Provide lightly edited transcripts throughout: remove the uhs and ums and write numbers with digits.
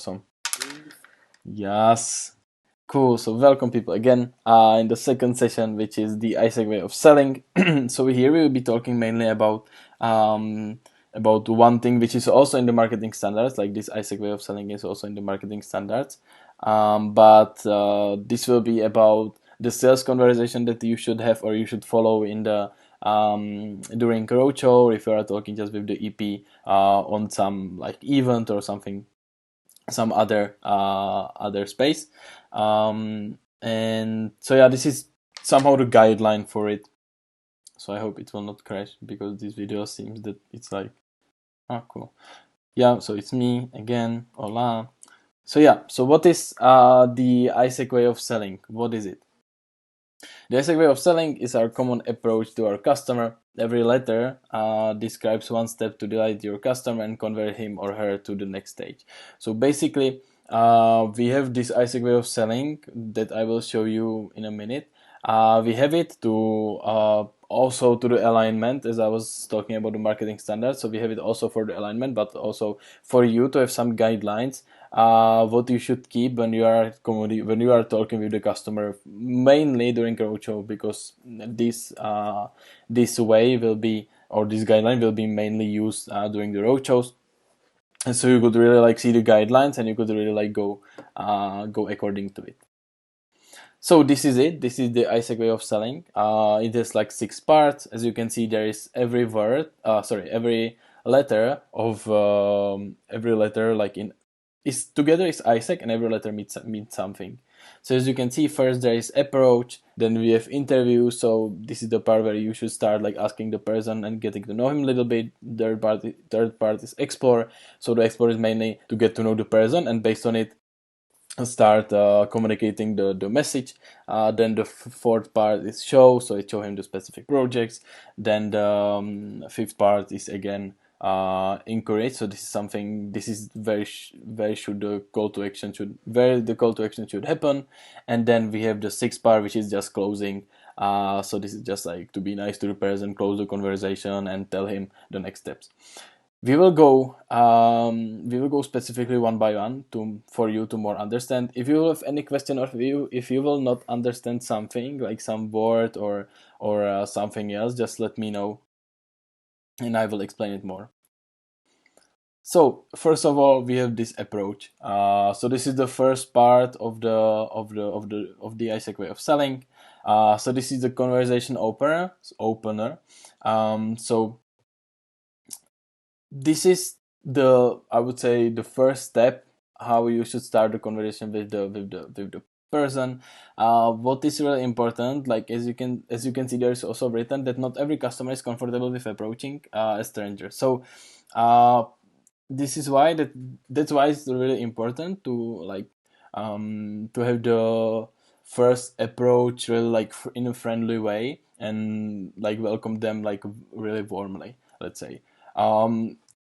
Awesome. Yes. Cool. So welcome people again in the second session, which is the AIESEC way of selling. So here we will be talking mainly about one thing which is also in the marketing standards. Like this AIESEC way of selling is also in the marketing standards. But this will be about the sales conversation that you should have or you should follow in the during roadshow, or if you are talking just with the EP on some like event or something, some other space. And so yeah, this is somehow the guideline for it. So I hope it will not crash, because this video seems that it's like, oh cool. Yeah, so it's me again, hola. So yeah, so what is the AIESEC way of selling? What is it? The AIESEC way of selling is our common approach to our customer. Every letter describes one step to delight your customer and convert him or her to the next stage. So basically, we have this AIESEC way of selling that I will show you in a minute. We have it to also to the alignment, as I was talking about the marketing standards. So we have it also for the alignment, but also for you to have some guidelines what you should keep when you are talking with the customer, mainly during roadshow, because this way will be, or this guideline will be mainly used during the roadshows. And so you could really like see the guidelines, and you could really like go according to it. So this is it. This is the AIESEC way of selling. It has like 6 parts. As you can see, there is every letter of every letter like in is together is AIESEC, and every letter means something. So as you can see, first there is approach, then we have interview. So this is the part where you should start like asking the person and getting to know him a little bit. Third part is explore. So the explore is mainly to get to know the person, and based on it start communicating the message. Then the fourth part is show, so it show him the specific projects. Then the fifth part is again encourage. So this is something, this is very should the call to action should happen. And then we have the sixth part, which is just closing. So this is just like to be nice to the person, close the conversation, and tell him the next steps. We will go specifically one by one for you to more understand. If you have any question, or if you will not understand something like some word or something else, just let me know and I will explain it more. So first of all, we have this approach. So this is the first part of the AIESEC way of selling. So this is the conversation opener. So this is I would say the first step how you should start the conversation with the person. What is really important, like as you can see, there is also written that not every customer is comfortable with approaching a stranger. So this is why that's why it's really important to like to have the first approach really like in a friendly way, and like welcome them like really warmly, let's say.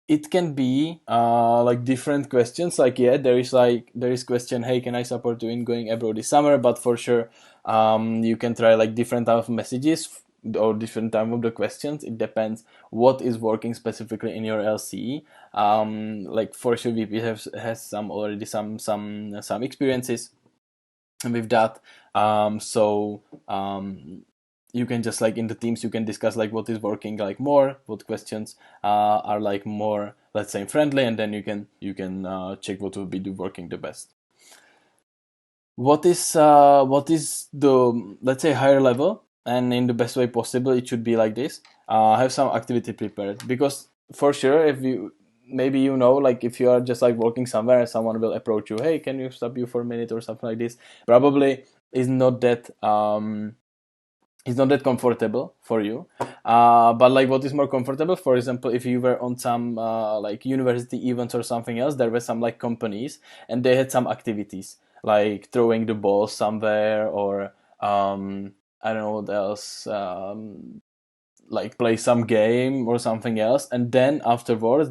It can be like different questions, like there is question, hey, can I support you in going abroad this summer? But for sure you can try like different type of messages or different type of the questions. It depends what is working specifically in your LCE. Like for sure VP has some already some experiences with that. You can just like in the teams you can discuss like what is working like more, what questions are like more, let's say, friendly, and then you can check what will be working the best. What is the, let's say, higher level, and in the best way possible it should be like this. Have some activity prepared, because for sure if you maybe like if you are just like working somewhere and someone will approach you, hey, can you stop you for a minute or something like this, probably is not that comfortable for you. But like what is more comfortable, for example, if you were on some like university events or something else, there were some like companies and they had some activities like throwing the ball somewhere, or I don't know what else, like play some game or something else, and then afterwards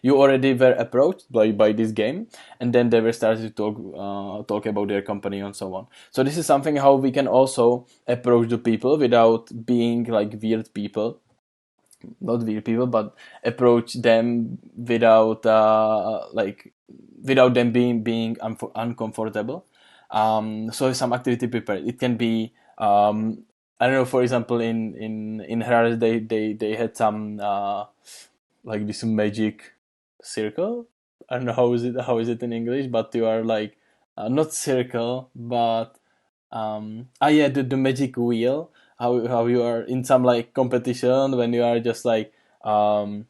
you already were approached by this game, and then they were started to talk about their company and so on. So this is something how we can also approach the people without being like weird people, not weird people, but approach them without like without them being uncomfortable. So some activity prepared. It can be, I don't know. For example, in Harare, they had some like this magic circle. I don't know how is it in English, but you are like not circle, but yeah, the magic wheel. How you are in some like competition when you are just like um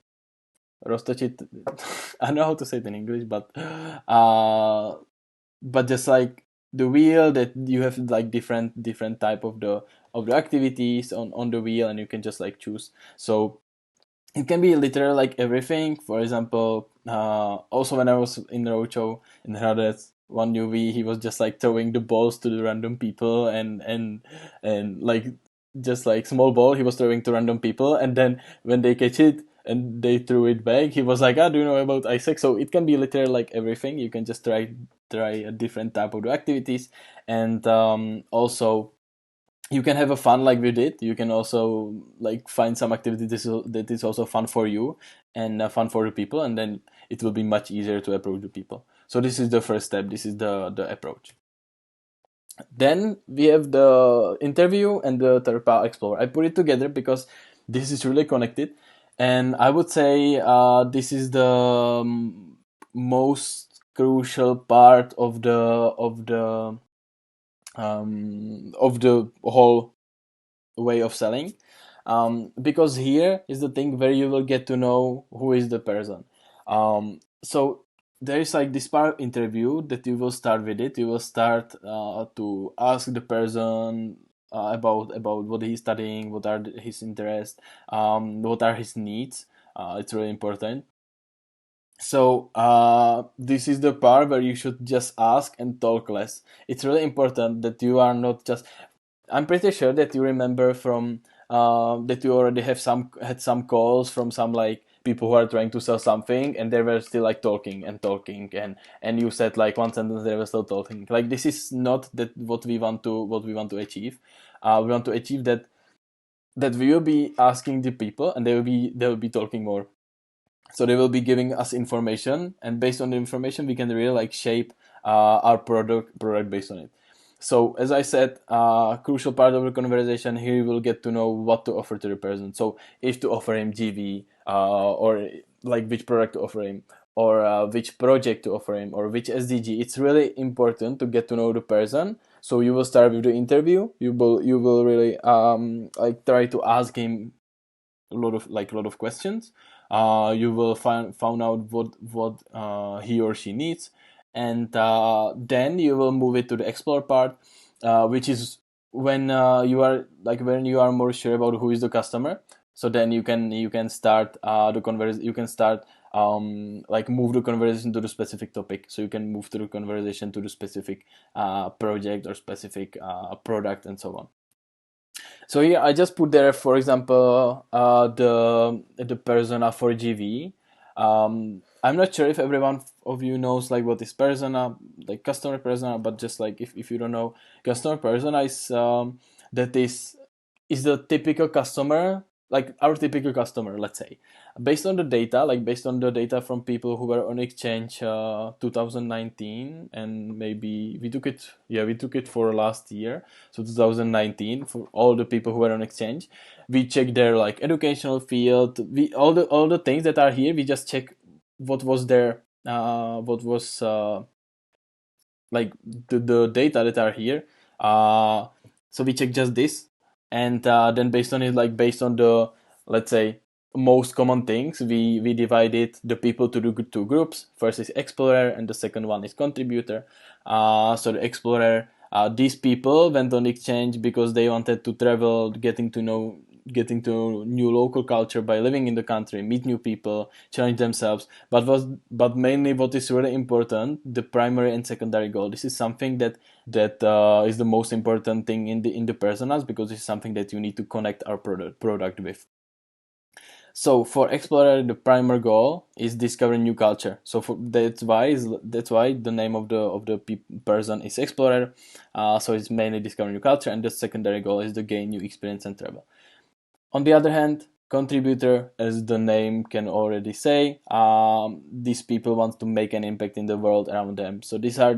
roztočit. I don't know how to say it in English, uh, but just like the wheel that you have like different type of the activities on the wheel, and you can just like choose. So it can be literally like everything. For example, also when I was in the roadshow in Hradec, one UV, he was just like throwing the balls to the random people, and like just like small ball he was throwing to random people, and then when they catch it and they threw it back, he was like, "Ah, do you know about AIESEC?" So it can be literally like everything. You can just try a different type of the activities, and also you can have a fun like we did. You can also like find some activity that is also fun for you and fun for the people, and then it will be much easier to approach the people. So this is the first step. This is the approach. Then we have the interview and the Terpa Explorer. I put it together because this is really connected, and I would say this is the most crucial part of the whole way of selling, because here is the thing where you will get to know who is the person. So there is like this part interview that you will start with it. You will start to ask the person about what he's studying, what are his interests, what are his needs. It's really important. So this is the part where you should just ask and talk less. It's really important that you are not just. I'm pretty sure that you remember from that you already have had some calls from some like people who are trying to sell something, and they were still like talking and talking, and you said like one sentence, they were still talking. Like this is not that what we want to achieve. We want to achieve that we will be asking the people, and they will be talking more. So they will be giving us information, and based on the information we can really like shape our product based on it. So as I said, crucial part of the conversation here, you will get to know what to offer to the person. So if to offer him GV, or like which product to offer him, or which project to offer him, or which SDG. It's really important to get to know the person. So you will start with the interview. You will really like try to ask him a lot of questions. You will found out what he or she needs, and then you will move it to the explore part, which is when you are more sure about who is the customer. So then you can start the converse. You can start like move the conversation to the specific topic. So you can move to the conversation to the specific project or specific product and so on. So here I just put there, for example, the persona for GV. I'm not sure if everyone of you knows like what is persona, like customer persona, but just like if you don't know, customer persona is that is the typical customer, like our typical customer, let's say, based on the data from people who were on exchange 2019, and maybe we took it for last year, so 2019, for all the people who were on exchange. We check their like educational field, we all the things that are here, we just check what was their what was like the data that are here. So we check just this, and then based on it, like based on the, let's say, most common things, we divided the people to the two groups. First is explorer, and the second one is contributor. So the explorer, these people went on exchange because they wanted to travel, getting to new local culture by living in the country, meet new people, challenge themselves. But mainly what is really important, the primary and secondary goal. This is something that is the most important thing in the personas, because it's something that you need to connect our product with. So for explorer, the primary goal is discovering new culture. So that's why the name of the person is explorer. So it's mainly discovering new culture, and the secondary goal is to gain new experience and travel. On the other hand, contributor, as the name can already say, these people want to make an impact in the world around them. So these are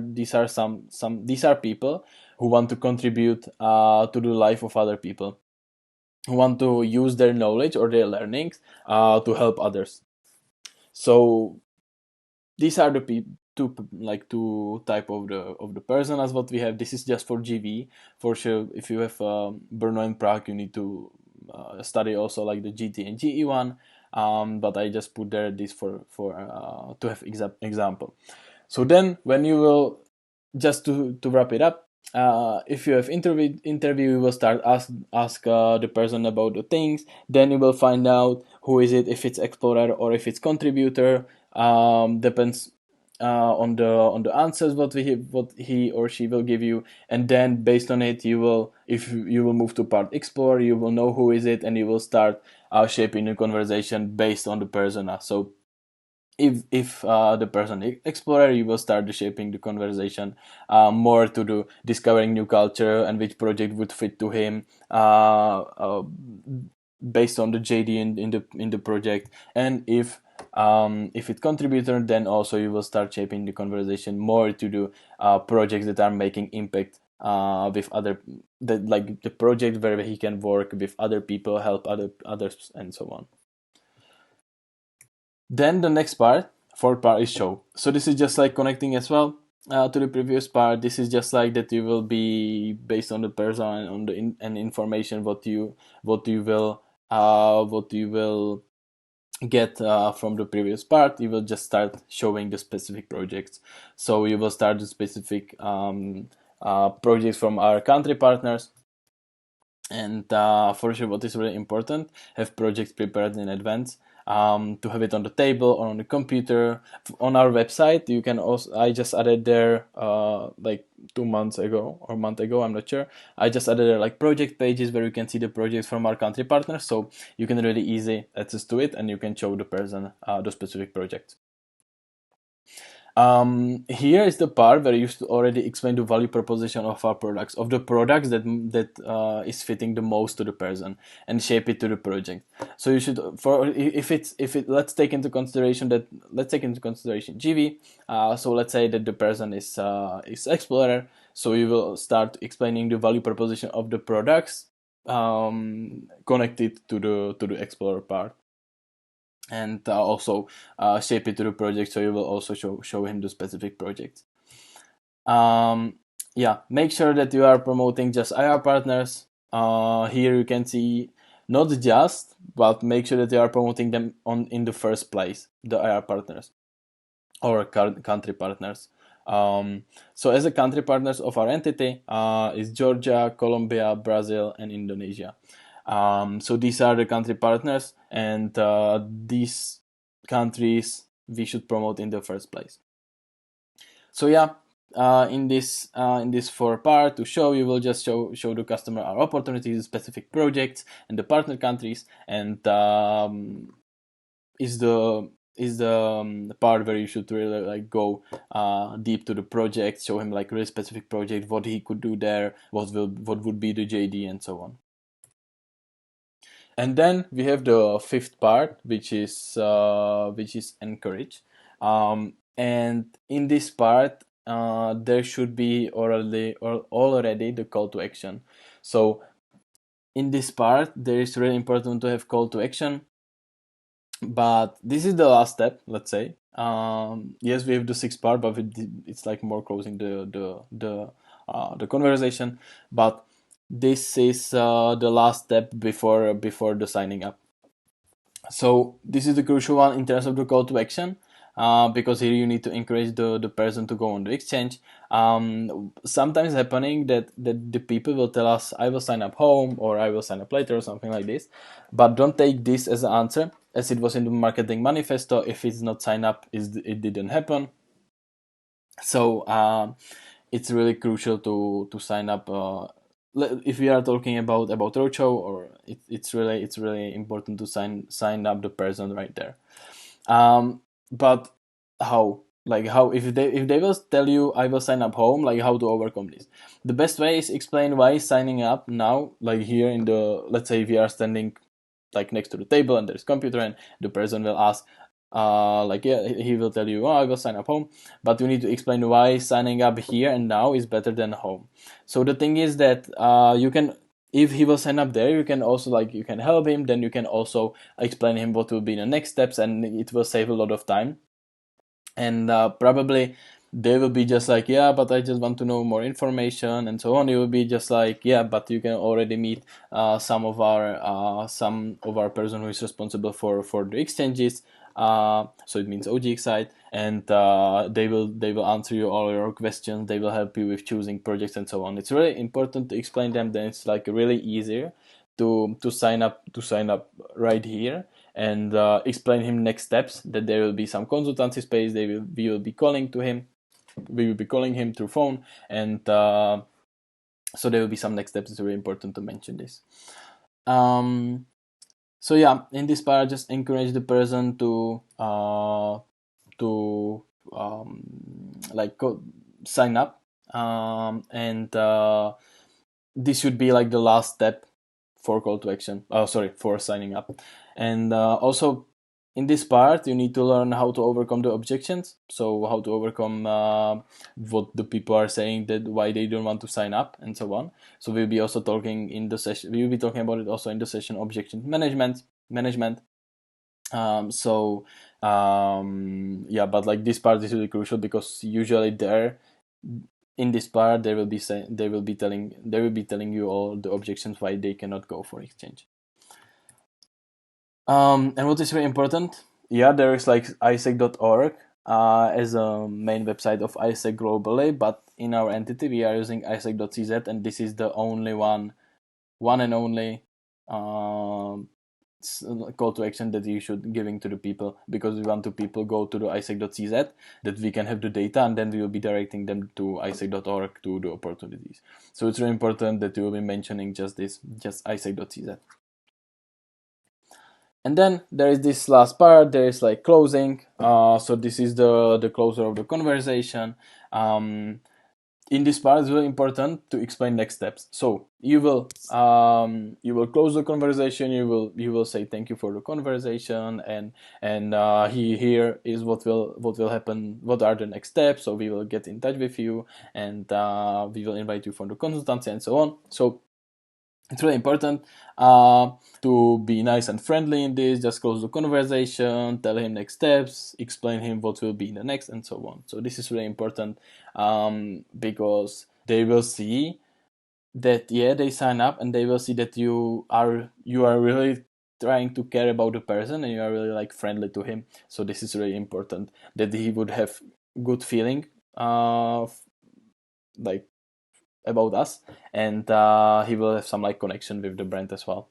people who want to contribute to the life of other people, who want to use their knowledge or their learnings to help others. So these are the two type of the personas what we have. This is just for GV. For sure, if you have Brno and Prague, you need to study also like the GT and GE one. But I just put there this for to have example. So then when you will, just to wrap it up, if you have interview, you will start ask the person about the things. Then you will find out who is it, if it's explorer or if it's contributor. Depends on the answers what he or she will give you, and then based on it, you will, if you will move to part explorer, you will know who is it, and you will start shaping the conversation based on the persona. So if the person explorer, you will start shaping the conversation more to do discovering new culture and which project would fit to him, based on the JD in the project. And if it's contributor, then also you will start shaping the conversation more to do projects that are making impact with other, like the project where he can work with other people, help others, and so on. Then the next part, fourth part, is show. So this is just like connecting as well to the previous part. This is just like that you will be based on the person and on the and information what you will get from the previous part. You will just start showing the specific projects. So you will start the specific projects from our country partners. And for sure, what is really important, have projects prepared in advance, to have it on the table or on the computer. On our website, you can also, I just added there like 2 months ago or a month ago, I'm not sure, I just added there like project pages where you can see the projects from our country partners, so you can really easy access to it, and you can show the person the specific project. Here is the part where you should already explain the value proposition of our products, of the products that is fitting the most to the person, and shape it to the project. So you should, for if it let's take into consideration GV. So let's say that the person is explorer. So you will start explaining the value proposition of the products connected to the explorer part, and also shape it to the project. So you will also show him the specific project. Yeah, make sure that you are promoting just IR partners. Here you can see not just, but make sure that you are promoting them in the first place, the IR partners or country partners. So as a country partners of our entity is Georgia, Colombia, Brazil, and Indonesia. So these are the country partners, and these countries we should promote in the first place. So yeah, in this 4 part to show, you will just show the customer our opportunities, specific projects, and the partner countries, and is the part where you should really like go deep to the project, show him like really specific project, what he could do there, what would be the JD, and so on. And then we have the 5th part, which is encourage. And in this part, there should be already the call to action. So in this part, there is really important to have call to action. But this is the last step, let's say. Yes, we have the 6th part, but it's like more closing the conversation. But this is the last step before the signing up. So this is the crucial one in terms of the call to action, because here you need to encourage the person to go on the exchange. Sometimes happening that the people will tell us, I will sign up home, or I will sign up later, or something like this. But don't take this as an answer, as it was in the marketing manifesto. If it's not sign up, it didn't happen. So it's really crucial to sign up. If we are talking about roadshow, or it's really important to sign up the person right there. But how if they will tell you, I will sign up home, like how to overcome this? The best way is explain why signing up now, like here in the, let's say we are standing like next to the table, and there's computer, and the person will ask, he will tell you, oh, I will sign up home, but you need to explain why signing up here and now is better than home. So the thing is that you can, if he will sign up there, you can also you can help him, then you can also explain him what will be the next steps, and it will save a lot of time. And probably they will be just like, yeah, but I just want to know more information and so on. You will be just like, yeah, but you can already meet some of our person who is responsible for the exchanges, so it means OGX side, and they will answer you all your questions. They will help you with choosing projects and so on. It's really important to explain them. Then it's really easier to sign up right here, and explain him next steps, that there will be some consultancy space. We will be calling him through phone, and so there will be some next steps. It's really important to mention this. So yeah, in this part, just encourage the person to sign up, and this should be like the last step for call to action. For signing up. And also in this part, you need to learn how to overcome the objections. So how to overcome what the people are saying, that why they don't want to sign up and so on. So we'll be also talking in the session. We will be talking about it also in the session objection management. But this part is really crucial, because usually in this part they will be telling you all the objections why they cannot go for exchange. And what is very important, there is AIESEC.org as a main website of AIESEC globally, but in our entity we are using AIESEC.cz, and this is the only one and only call to action that you should giving to the people, because we want to people go to the AIESEC.cz, that we can have the data, and then we will be directing them to AIESEC.org to the opportunities. So it's really important that you will be mentioning just AIESEC.cz. And then there is this last part. There is closing. So this is the closer of the conversation. In this part, it's really important to explain next steps. So you will close the conversation. You will say thank you for the conversation, and here is what will happen. What are the next steps? So we will get in touch with you, and we will invite you for the consultancy and so on. So it's really important to be nice and friendly in this. Just close the conversation, tell him next steps, explain him what will be in the next, and so on. So this is really important, because they will see that they sign up, and they will see that you are really trying to care about the person, and you are really friendly to him. So this is really important, that he would have good feeling about us, and he will have some connection with the brand as well.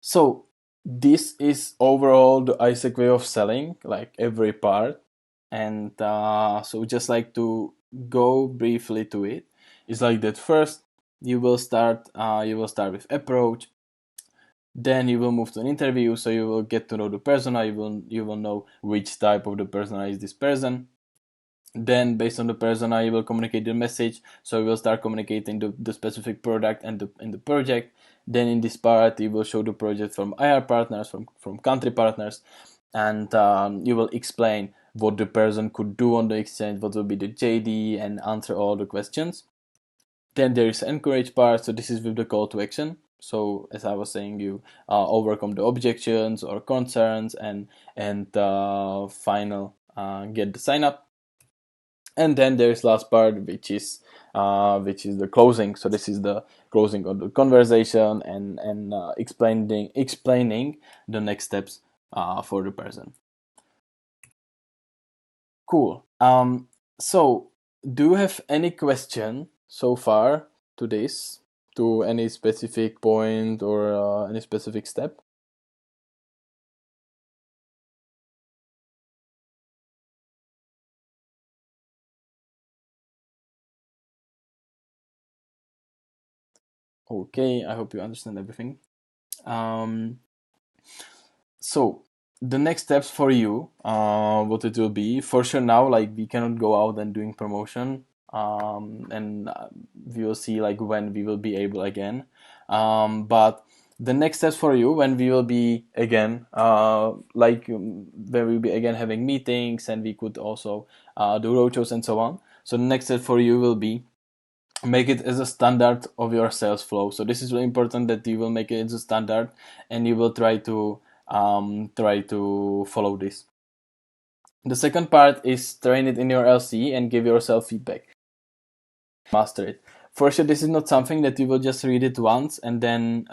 So this is overall the AIESEC way of selling, every part. And so just to go briefly to it, it's that first you will start with approach, then you will move to an interview, so you will get to know the persona. You will know which type of the persona is this person. Then based on the persona, you will communicate the message, so you will start communicating the specific product and the project. Then in this part, you will show the project from IR partners, from country partners, and you will explain what the person could do on the exchange, what will be the JD, and answer all the questions. Then there is encourage part, so this is with the call to action. So as I was saying, you overcome the objections or concerns, and final get the sign up. And then there's last part, which is the closing. So this is the closing of the conversation, and explaining the next steps for the person. Cool. So do you have any question so far to this, to any specific point or any specific step? Okay, I hope you understand everything. So the next steps for you, what it will be, for sure now, we cannot go out and doing promotion, and we will see when we will be able again. But The next steps for you when we will be again, when we'll be again having meetings, and we could also do roadshows and so on. So the next step for you will be make it as a standard of your sales flow. So this is really important that you will make it as a standard, and you will try to follow this. The second part is train it in your LC and give yourself feedback. Master it. For sure, this is not something that you will just read it once and then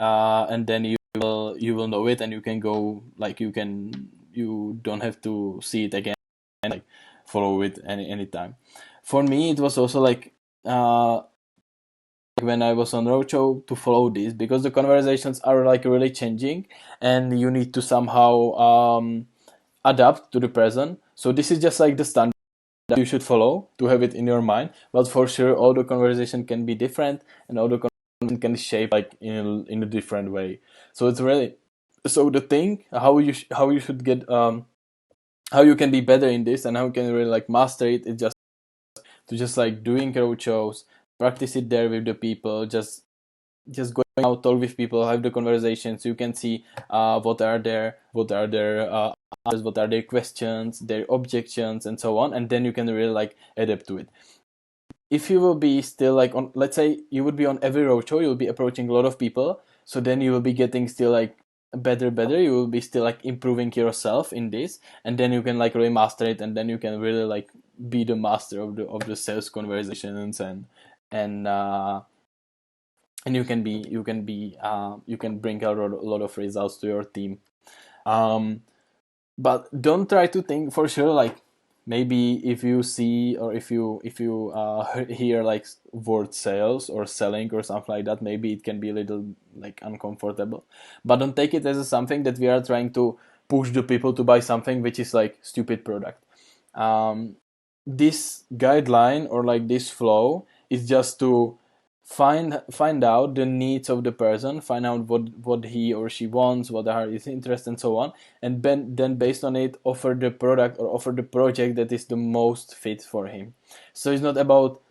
you will know it, and you can go like you don't have to see it again and like follow it any time. For me, it was also like when I was on roadshow to follow this, because the conversations are like really changing, and you need to somehow adapt to the present. So this is just like the standard that you should follow to have it in your mind. But for sure, all the conversation can be different, and all the conversation can shape like in a different way. So it's really, so the thing how you should get how you can be better in this, and how you can really like master it, is just like doing road shows, practice it there with the people, just going out, talk with people, have the conversations. You can see what are their answers, what are their questions, their objections, and so on, and then you can really like adapt to it. If you will be still like on, let's say you would be on every roadshow, you'll be approaching a lot of people, so then you will be getting still like better, you will be still like improving yourself in this, and then you can like really master it, and then you can really like be the master of the sales conversations, and and you can bring a lot of results to your team. um but don't try to think, for sure, like maybe if you see, or if you hear like word sales or selling or something like that, maybe it can be a little like uncomfortable, but don't take it as something that we are trying to push the people to buy something which is like stupid product. um this guideline or like this flow is just to find out the needs of the person, find out what he or she wants, what are his interests, and so on, and then based on it offer the product or offer the project that is the most fit for him. So it's not about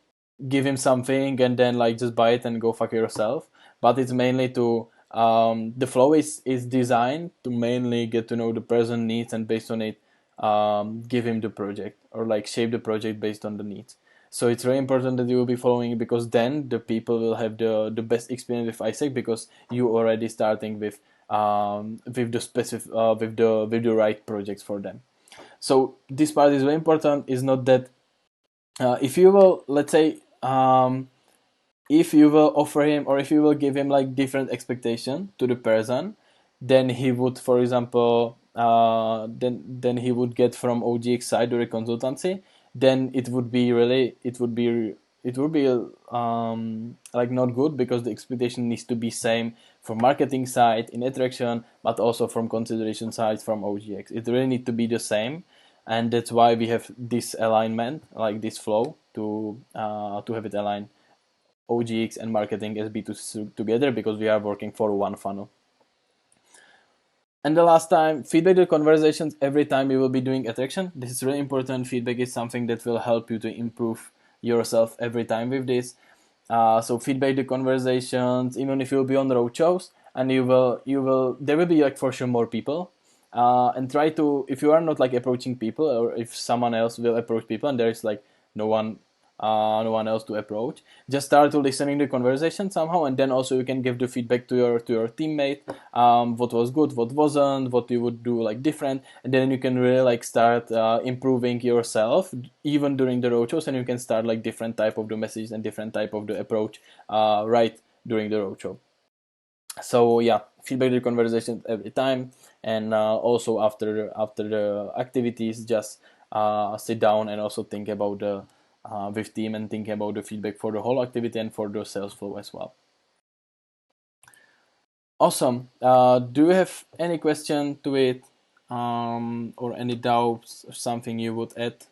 give him something and then like just buy it and go fuck yourself, but it's mainly to the flow is designed to mainly get to know the person needs, and based on it give him the project, or like shape the project based on the needs. So it's very important that you will be following it, because then the people will have the best experience with AIESEC, because you already starting with the specific with the right projects for them. So this part is very important. Is not that if you will, let's say, if you will offer him, or if you will give him like different expectation to the person, then he would, for example, then he would get from OGX side or a consultancy, then it would be like not good, because the expectation needs to be same from marketing side in attraction, but also from consideration side from OGX. It really need to be the same, and that's why we have this alignment, like this flow, to have it aligned OGX and marketing as B2C together, because we are working for one funnel. And the last time, feedback the conversations every time you will be doing attraction. This is really important. Feedback is something that will help you to improve yourself every time with this. So feedback the conversations, even if you'll be on road shows, and there will be like for sure more people. And try to, if you are not like approaching people, or if someone else will approach people and there is like no one no one else to approach, just start to listening to the conversation somehow, and then also you can give the feedback to your teammate, what was good, what wasn't, what you would do like different, and then you can really like start improving yourself even during the roadshows, and you can start like different type of the message and different type of the approach right during the roadshow. So yeah, feedback the conversations every time, and also after the activities, just sit down and also think about the with team, and think about the feedback for the whole activity and for the sales flow as well. Awesome. Do you have any question to it, or any doubts or something you would add?